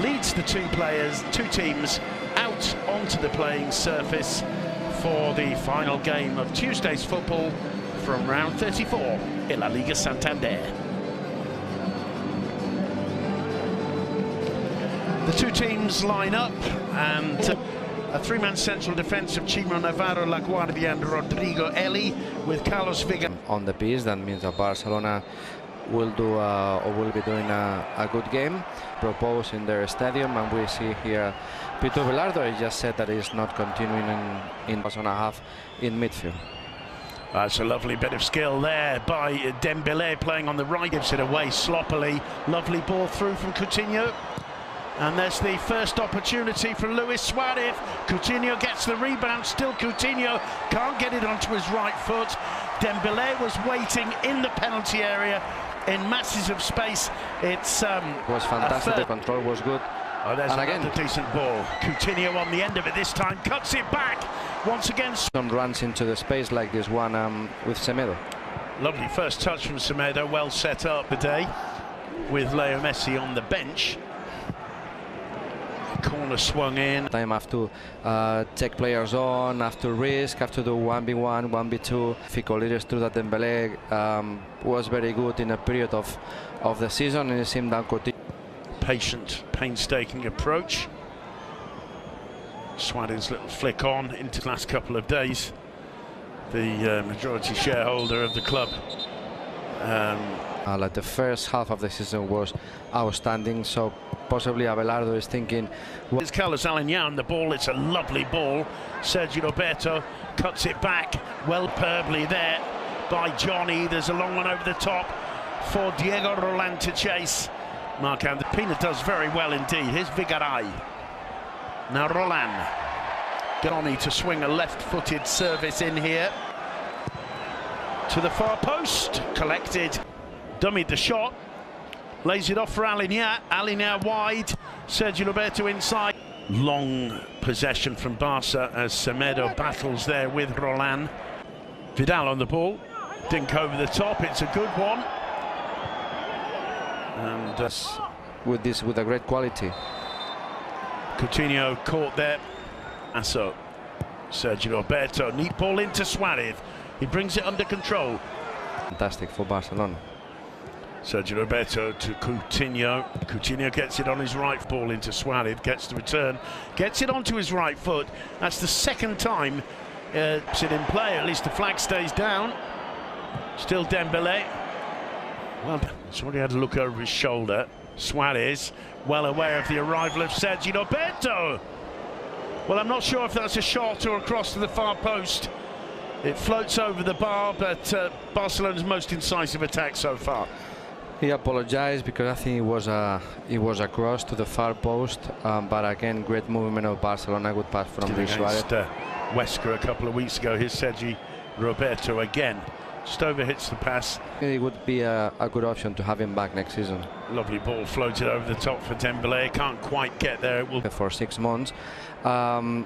leads the two teams out onto the playing surface for the final game of Tuesday's football from round 34 in La Liga Santander. The two teams line up, and a three-man central defence of Chimo Navarro, La Guardia and Rodrigo Eli, with Carlos Viga on the pitch. That means that Barcelona will do or will be doing a good game proposed in their stadium. And we see here Peter Velardo. He just said that he's not continuing in Barcelona half in midfield. That's a lovely bit of skill there by Dembélé, playing on the right, gives it away sloppily. Lovely ball through from Coutinho. And there's the first opportunity for Luis Suarez. Coutinho gets the rebound, still Coutinho can't get it onto his right foot. Dembélé was waiting in the penalty area in masses of space. It was fantastic, the control was good. Oh, there's and another again, decent ball. Coutinho on the end of it this time, cuts it back once again. Some runs into the space like this one with Semedo. Lovely first touch from Semedo, well set up today with Leo Messi on the bench. Corner swung in. Time have to take players on, have to risk, have to do 1v1, 1v2. Fico leaders through that Dembélé was very good in a period of the season, and it seemed that Coutinho. Patient, painstaking approach. Suarez's little flick on into the last couple of days. The majority shareholder of the club. Like the first half of the season was outstanding, so possibly Abelardo is thinking. It's Carlos Alagnan, the ball, it's a lovely ball. Sergio Roberto cuts it back, well superbly there by Johnny. There's a long one over the top for Diego Roland to chase. Marc-André Pina does very well indeed. Here's Vigaray. Now Roland. Johnny to swing a left-footed service in here. To the far post, collected. Dummied the shot, lays it off for Alagnan. Alagnan wide, Sergio Roberto inside. Long possession from Barca as Semedo battles there with Roland. Vidal on the ball, dink over the top, it's a good one. And with a great quality. Coutinho caught there. Asso, Sergio Roberto, neat ball into Suarez. He brings it under control. Fantastic for Barcelona. Sergio Roberto to Coutinho. Coutinho gets it on his right, ball into Suarez, gets the return, gets it onto his right foot. That's the second time it's in play, at least the flag stays down. Still Dembélé. Well, somebody had to look over his shoulder. Suarez, well aware of the arrival of Sergio Roberto. Well, I'm not sure if that's a shot or a cross to the far post. It floats over the bar, but Barcelona's most incisive attack so far. He apologized because I think it was a cross to the far post, but again, great movement of Barcelona, good pass from Luis Suarez. Wesker a couple of weeks ago, here's Sergi Roberto again. Stover hits the pass. It would be a good option to have him back next season. Lovely ball floated over the top for Dembélé, can't quite get there. It will for 6 months. I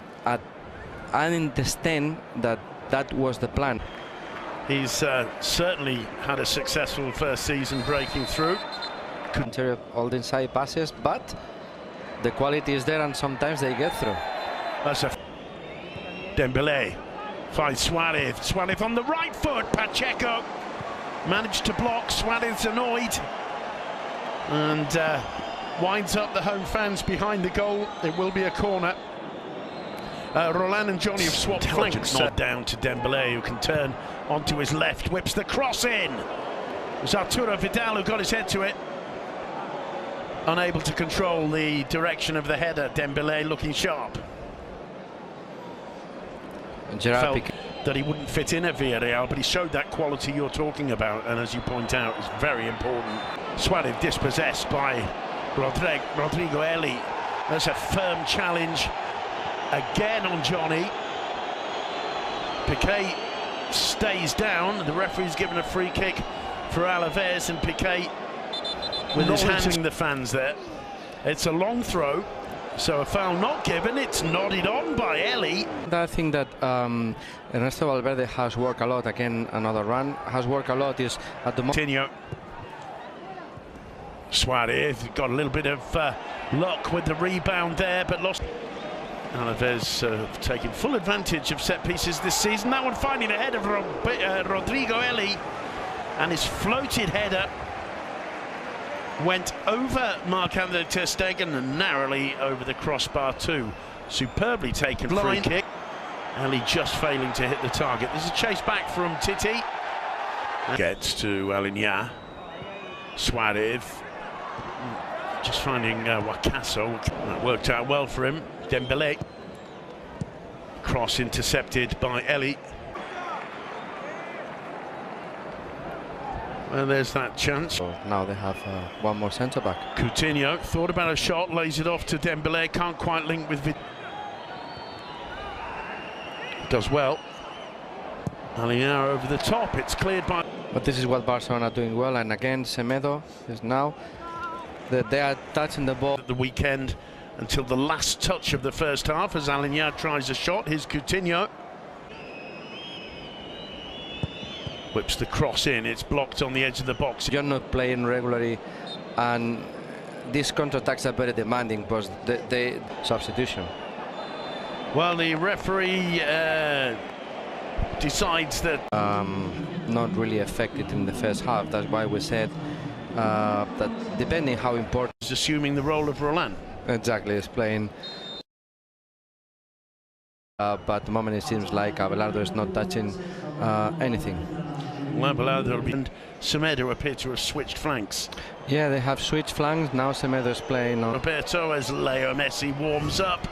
understand that was the plan. He's certainly had a successful first season breaking through. Interior all the inside passes, but the quality is there and sometimes they get through. That's a Dembélé finds Suarez. Suarez on the right foot. Pacheco managed to block. Suarez annoyed and winds up the home fans behind the goal. It will be a corner. Roland and Johnny have swapped flanks. Not down to Dembélé, who can turn onto his left, whips the cross in. It was Arturo Vidal who got his head to it. Unable to control the direction of the header. Dembélé looking sharp. Felt that he wouldn't fit in at Villarreal, but he showed that quality you're talking about, and as you point out, is very important. Suarez dispossessed by Rodrigo Eli. That's a firm challenge again on Johnny. Piqué stays down. The referee's given a free kick for Alaves, and Piqué with his hands in the fans there. It's a long throw, so a foul not given. It's nodded on by Eli. I think that Ernesto Valverde has worked a lot. Again, another run has worked a lot. Is at the moment. Suarez got a little bit of luck with the rebound there, but lost. Alaves taking full advantage of set pieces this season. That one finding ahead of Rodrigo Eli, and his floated header went over Marc-Andre ter Stegen and narrowly over the crossbar too. Superbly taken free kick. Eli just failing to hit the target. There's a chase back from Titi. Gets to Aligna. Suarez just finding Wakaso. That worked out well for him. Dembele. Cross intercepted by Eli. Well, there's that chance. So now they have one more centre back. Coutinho thought about a shot, lays it off to Dembele. Can't quite link with does well. Aligna over the top. It's cleared by. But this is what Barcelona are doing well, and again Semedo is now that they are touching the ball At the weekend until the last touch of the first half as Aligna tries a shot. Here's Coutinho. Whips the cross in. It's blocked on the edge of the box. You're not playing regularly, and these counter-attacks are very demanding because they substitution. Well, the referee decides that not really affected in the first half. That's why we said that depending how important. he's assuming the role of Roland. Exactly, is playing. But at the moment it seems like Abelardo is not touching anything. Well, Abelardo and Semedo appear to have switched flanks. Yeah, they have switched flanks. Now Semedo is playing on. Roberto as Leo Messi warms up,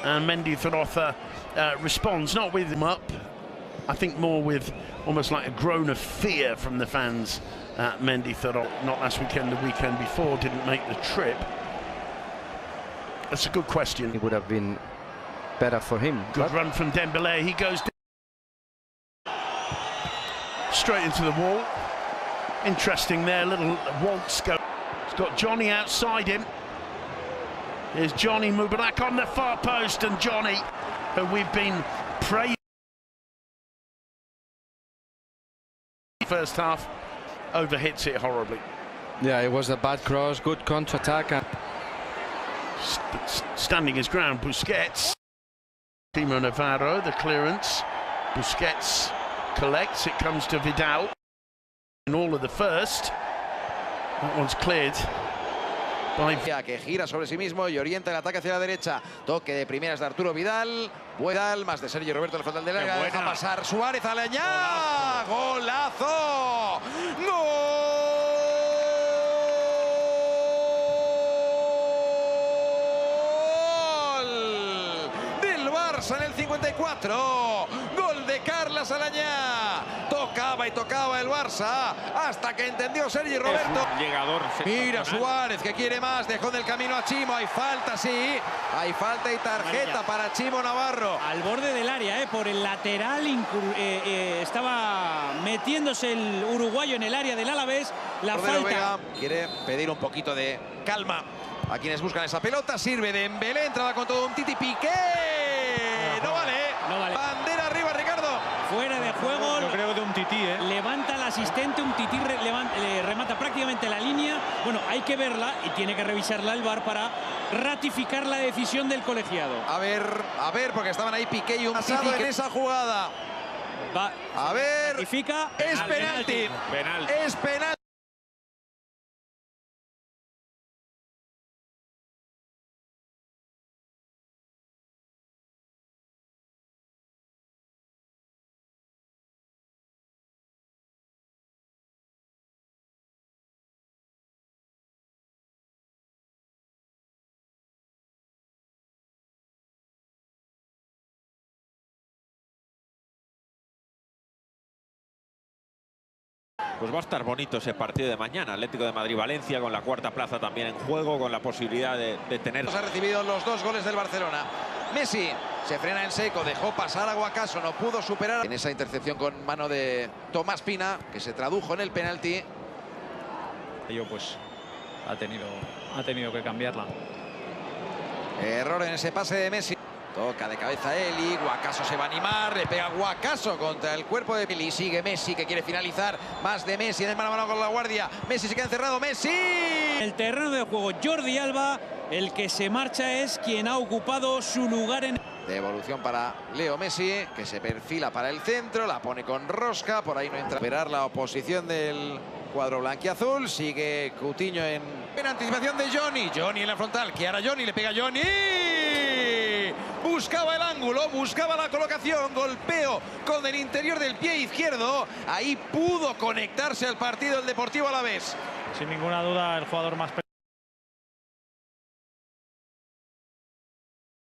and Mendy Thorotha responds, not with him up, I think more with almost like a groan of fear from the fans. Mendy Thorotha, not last weekend, the weekend before, didn't make the trip. That's a good question. It would have been better for him. Good run from Dembele. He goes straight into the wall. Interesting there, little waltz go. He's got Johnny outside him. Here's Johnny Mubarak on the far post, and Johnny, who we've been praising first half, overhits it horribly. Yeah, it was a bad cross, good counter-attack. Standing his ground, Busquets. Timo Navarro, the clearance. Busquets collects, it comes to Vidal. In all of the first. That one's cleared. Que gira sobre sí mismo y orienta el ataque hacia la derecha. Toque de primeras de Arturo Vidal. Vidal, más de Sergio Roberto, el frontal del área. Deja pasar Suárez a Aligna. ¡Golazo! ¡Gol! Del Barça en el 54. Gol de Carles Aligna. Tocaba y tocaba el Barça hasta que entendió Sergio Roberto. Llegador. Mira Suárez, que quiere más, dejó en el camino a Chimo. Hay falta, sí. Hay falta y tarjeta para Chimo Navarro. Al borde del área, por el lateral, estaba metiéndose el uruguayo en el área del Alaves. La Rodero falta. Vega quiere pedir un poquito de calma a quienes buscan esa pelota. Sirve de Dembélé, entrada con todo un Titi Piqué. No vale. No vale. Bandera arriba, Ricardo. Fuera de juego. Yo creo de un tití, Levanta el asistente, un tití remata prácticamente la línea. Bueno, hay que verla y tiene que revisarla el VAR para ratificar la decisión del colegiado. A ver, porque estaban ahí Piqué y un Titi en esa jugada. Va, a ver, ratifica. es penalti. Es penalti. Pues va a estar bonito ese partido de mañana. Atlético de Madrid-Valencia con la cuarta plaza también en juego, con la posibilidad de tener. Ha recibido los dos goles del Barcelona. Messi se frena en seco, dejó pasar a Wakaso, no pudo superar en esa intercepción con mano de Tomás Pina, que se tradujo en el penalti. Pues ha tenido que cambiarla. Error en ese pase de Messi. Toca de cabeza Eli, Wakaso se va a animar, le pega Wakaso contra el cuerpo de Eli. Sigue Messi, que quiere finalizar. Más de Messi en el mano a mano con la guardia. Messi se queda encerrado, Messi. El terreno de juego, Jordi Alba, el que se marcha es quien ha ocupado su lugar en... Devolución para Leo Messi, que se perfila para el centro, la pone con rosca, por ahí no entra. Esperar la oposición del cuadro blanquiazul, sigue Coutinho en anticipación de Johnny. Johnny en la frontal, que ahora Johnny, le pega Johnny. Buscaba el ángulo, buscaba la colocación, golpeo con el interior del pie izquierdo. Ahí pudo conectarse al partido el Deportivo Alaves. Sin ninguna duda el jugador más